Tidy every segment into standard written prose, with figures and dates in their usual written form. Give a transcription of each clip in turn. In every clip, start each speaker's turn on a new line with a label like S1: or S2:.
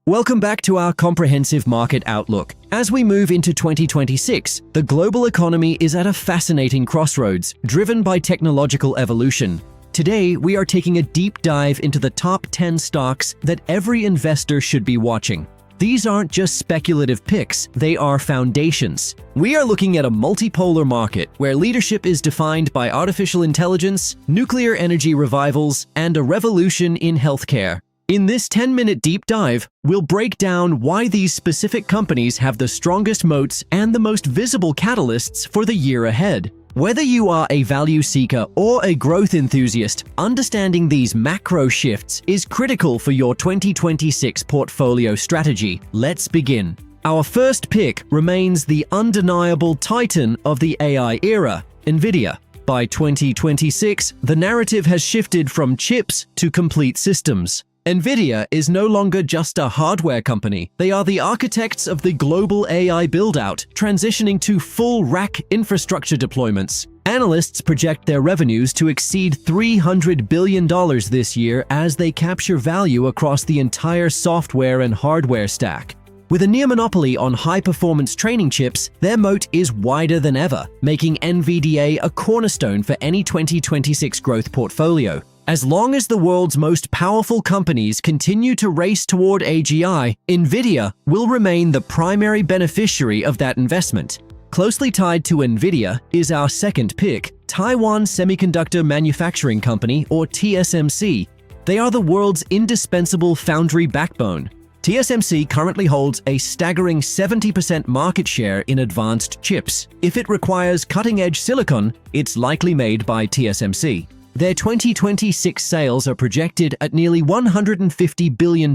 S1: Welcome back to our comprehensive market outlook. As we move into 2026, the global economy is at a fascinating crossroads, driven by technological evolution. Today, we are taking a deep dive into the top 10 stocks that every investor should be watching. These aren't just speculative picks, they are foundations. We are looking at a multipolar market where leadership is defined by artificial intelligence, nuclear energy revivals, and a revolution in healthcare. In this 10-minute deep dive, we'll break down why these specific companies have the strongest moats and the most visible catalysts for the year ahead. Whether you are a value seeker or a growth enthusiast, understanding these macro shifts is critical for your 2026 portfolio strategy. Let's begin. Our first pick remains the undeniable titan of the AI era, NVIDIA. By 2026, the narrative has shifted from chips to complete systems. NVIDIA is no longer just a hardware company. They are the architects of the global AI build-out, transitioning to full rack infrastructure deployments. Analysts project their revenues to exceed $300 billion this year as they capture value across the entire software and hardware stack. With a near monopoly on high-performance training chips, their moat is wider than ever, making NVIDIA a cornerstone for any 2026 growth portfolio. As long as the world's most powerful companies continue to race toward AGI, NVIDIA will remain the primary beneficiary of that investment. Closely tied to NVIDIA is our second pick, Taiwan Semiconductor Manufacturing Company, or TSMC. They are the world's indispensable foundry backbone. TSMC currently holds a staggering 70% market share in advanced chips. If it requires cutting-edge silicon, it's likely made by TSMC. Their 2026 sales are projected at nearly $150 billion,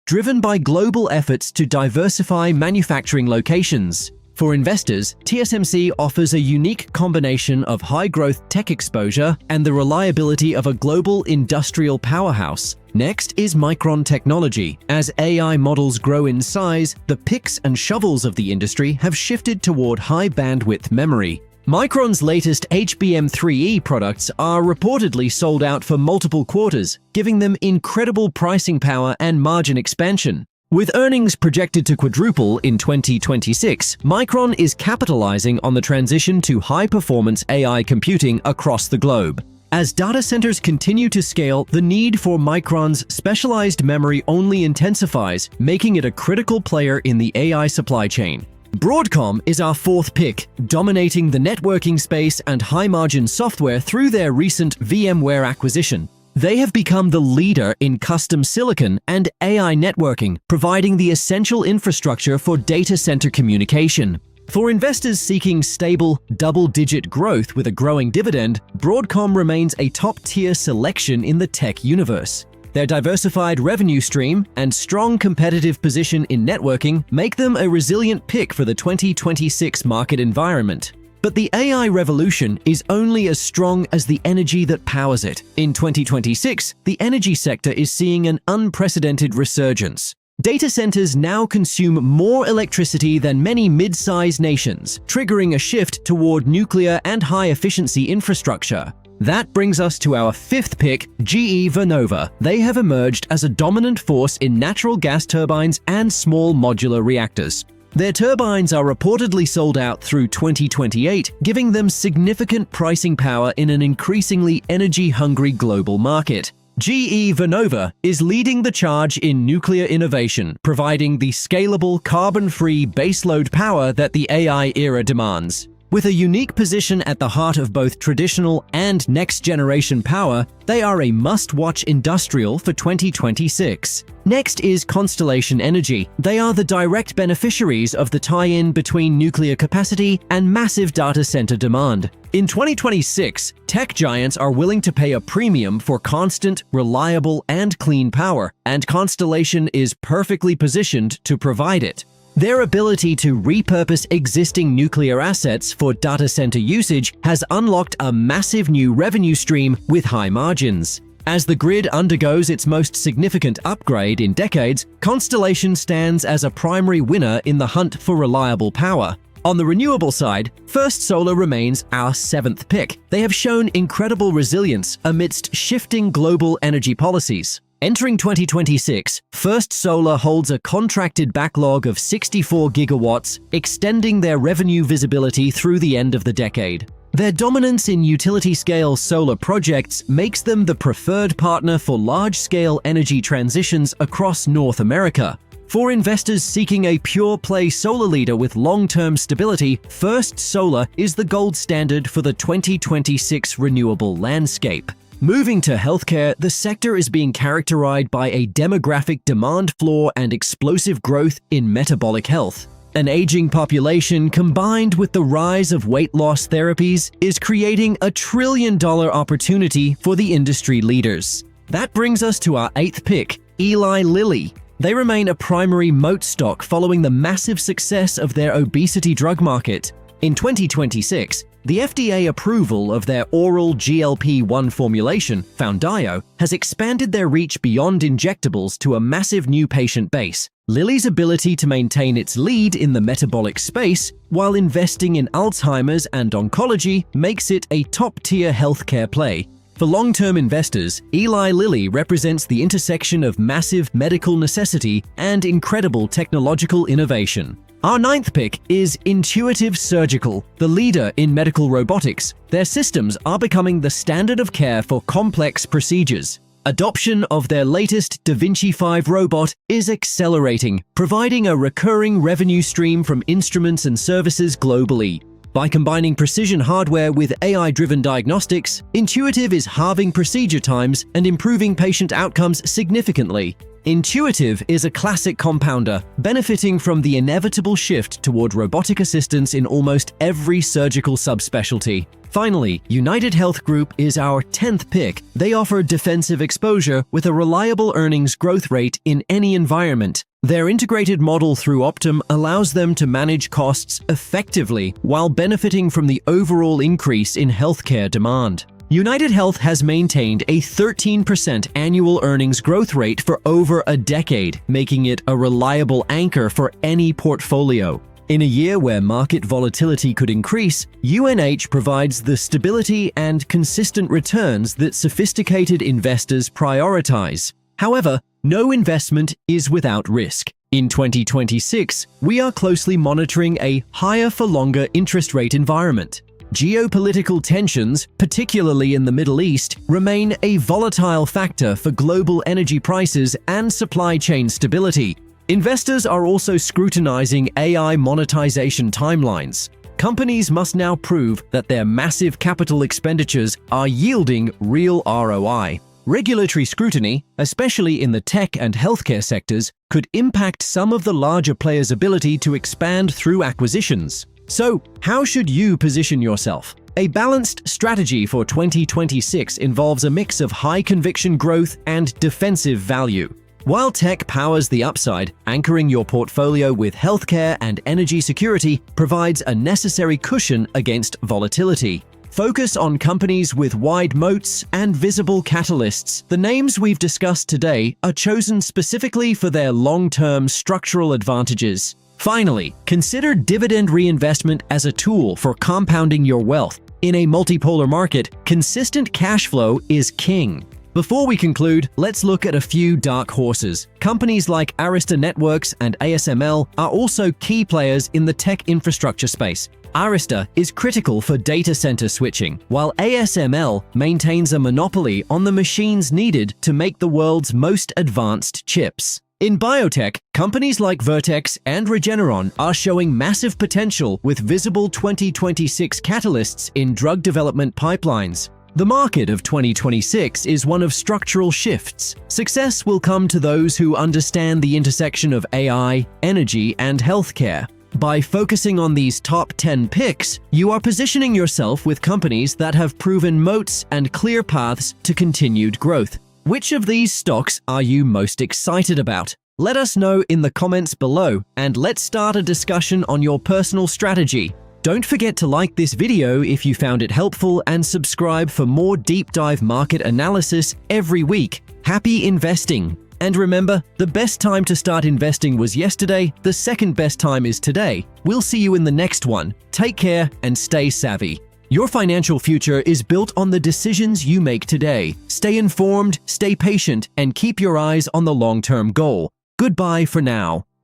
S1: driven by global efforts to diversify manufacturing locations. For investors, TSMC offers a unique combination of high-growth tech exposure and the reliability of a global industrial powerhouse. Next is Micron Technology. As AI models grow in size, the picks and shovels of the industry have shifted toward high-bandwidth memory. Micron's latest HBM3E products are reportedly sold out for multiple quarters, giving them incredible pricing power and margin expansion. With earnings projected to quadruple in 2026, Micron is capitalizing on the transition to high-performance AI computing across the globe. As data centers continue to scale, the need for Micron's specialized memory only intensifies, making it a critical player in the AI supply chain. Broadcom is our fourth pick, dominating the networking space and high-margin software through their recent VMware acquisition. They have become the leader in custom silicon and AI networking, providing the essential infrastructure for data center communication. For investors seeking stable, double-digit growth with a growing dividend, Broadcom remains a top-tier selection in the tech universe. Their diversified revenue stream and strong competitive position in networking make them a resilient pick for the 2026 market environment. But the AI revolution is only as strong as the energy that powers it. In 2026, the energy sector is seeing an unprecedented resurgence. Data centers now consume more electricity than many mid-sized nations, triggering a shift toward nuclear and high-efficiency infrastructure. That brings us to our fifth pick, GE Vernova. They have emerged as a dominant force in natural gas turbines and small modular reactors. Their turbines are reportedly sold out through 2028, giving them significant pricing power in an increasingly energy-hungry global market. GE Vernova is leading the charge in nuclear innovation, providing the scalable, carbon-free baseload power that the AI era demands. With a unique position at the heart of both traditional and next-generation power, they are a must-watch industrial for 2026. Next is Constellation Energy. They are the direct beneficiaries of the tie-in between nuclear capacity and massive data center demand. In 2026, tech giants are willing to pay a premium for constant, reliable, and clean power, and Constellation is perfectly positioned to provide it. Their ability to repurpose existing nuclear assets for data center usage has unlocked a massive new revenue stream with high margins. As the grid undergoes its most significant upgrade in decades, Constellation stands as a primary winner in the hunt for reliable power. On the renewable side, First Solar remains our seventh pick. They have shown incredible resilience amidst shifting global energy policies. Entering 2026, First Solar holds a contracted backlog of 64 gigawatts, extending their revenue visibility through the end of the decade. Their dominance in utility-scale solar projects makes them the preferred partner for large-scale energy transitions across North America. For investors seeking a pure-play solar leader with long-term stability, First Solar is the gold standard for the 2026 renewable landscape. Moving to healthcare, the sector is being characterized by a demographic demand floor and explosive growth in metabolic health. An aging population combined with the rise of weight loss therapies is creating a $1 trillion opportunity for the industry leaders. That brings us to our 8th pick, Eli Lilly. They remain a primary moat stock following the massive success of their obesity drug market. In 2026, the FDA approval of their oral GLP-1 formulation, Foundayo, has expanded their reach beyond injectables to a massive new patient base. Lilly's ability to maintain its lead in the metabolic space while investing in Alzheimer's and oncology makes it a top-tier healthcare play. For long-term investors, Eli Lilly represents the intersection of massive medical necessity and incredible technological innovation. Our 9th pick is Intuitive Surgical, the leader in medical robotics. Their systems are becoming the standard of care for complex procedures. Adoption of their latest Da Vinci 5 robot is accelerating, providing a recurring revenue stream from instruments and services globally. By combining precision hardware with AI-driven diagnostics, Intuitive is halving procedure times and improving patient outcomes significantly. Intuitive is a classic compounder, benefiting from the inevitable shift toward robotic assistance in almost every surgical subspecialty. Finally, United Health Group is our 10th pick. They offer defensive exposure with a reliable earnings growth rate in any environment. Their integrated model through Optum allows them to manage costs effectively while benefiting from the overall increase in healthcare demand. United Health has maintained a 13% annual earnings growth rate for over a decade, making it a reliable anchor for any portfolio. In a year where market volatility could increase, UNH provides the stability and consistent returns that sophisticated investors prioritize. However, no investment is without risk. In 2026, we are closely monitoring a higher-for-longer interest rate environment. Geopolitical tensions, particularly in the Middle East, remain a volatile factor for global energy prices and supply chain stability. Investors are also scrutinizing AI monetization timelines. Companies must now prove that their massive capital expenditures are yielding real ROI. Regulatory scrutiny, especially in the tech and healthcare sectors, could impact some of the larger players' ability to expand through acquisitions. So, how should you position yourself? A balanced strategy for 2026 involves a mix of high-conviction growth and defensive value. While tech powers the upside, anchoring your portfolio with healthcare and energy security provides a necessary cushion against volatility. Focus on companies with wide moats and visible catalysts. The names we've discussed today are chosen specifically for their long-term structural advantages. Finally, consider dividend reinvestment as a tool for compounding your wealth. In a multipolar market, consistent cash flow is king. Before we conclude, let's look at a few dark horses. Companies like Arista Networks and ASML are also key players in the tech infrastructure space. Arista is critical for data center switching, while ASML maintains a monopoly on the machines needed to make the world's most advanced chips. In biotech, companies like Vertex and Regeneron are showing massive potential with visible 2026 catalysts in drug development pipelines. The market of 2026 is one of structural shifts. Success will come to those who understand the intersection of AI, energy, and healthcare. By focusing on these top 10 picks, you are positioning yourself with companies that have proven moats and clear paths to continued growth. Which of these stocks are you most excited about? Let us know in the comments below, and let's start a discussion on your personal strategy. Don't forget to like this video if you found it helpful and subscribe for more deep dive market analysis every week. Happy investing! And remember, the best time to start investing was yesterday, the second best time is today. We'll see you in the next one. Take care and stay savvy. Your financial future is built on the decisions you make today. Stay informed, stay patient, and keep your eyes on the long-term goal. Goodbye for now.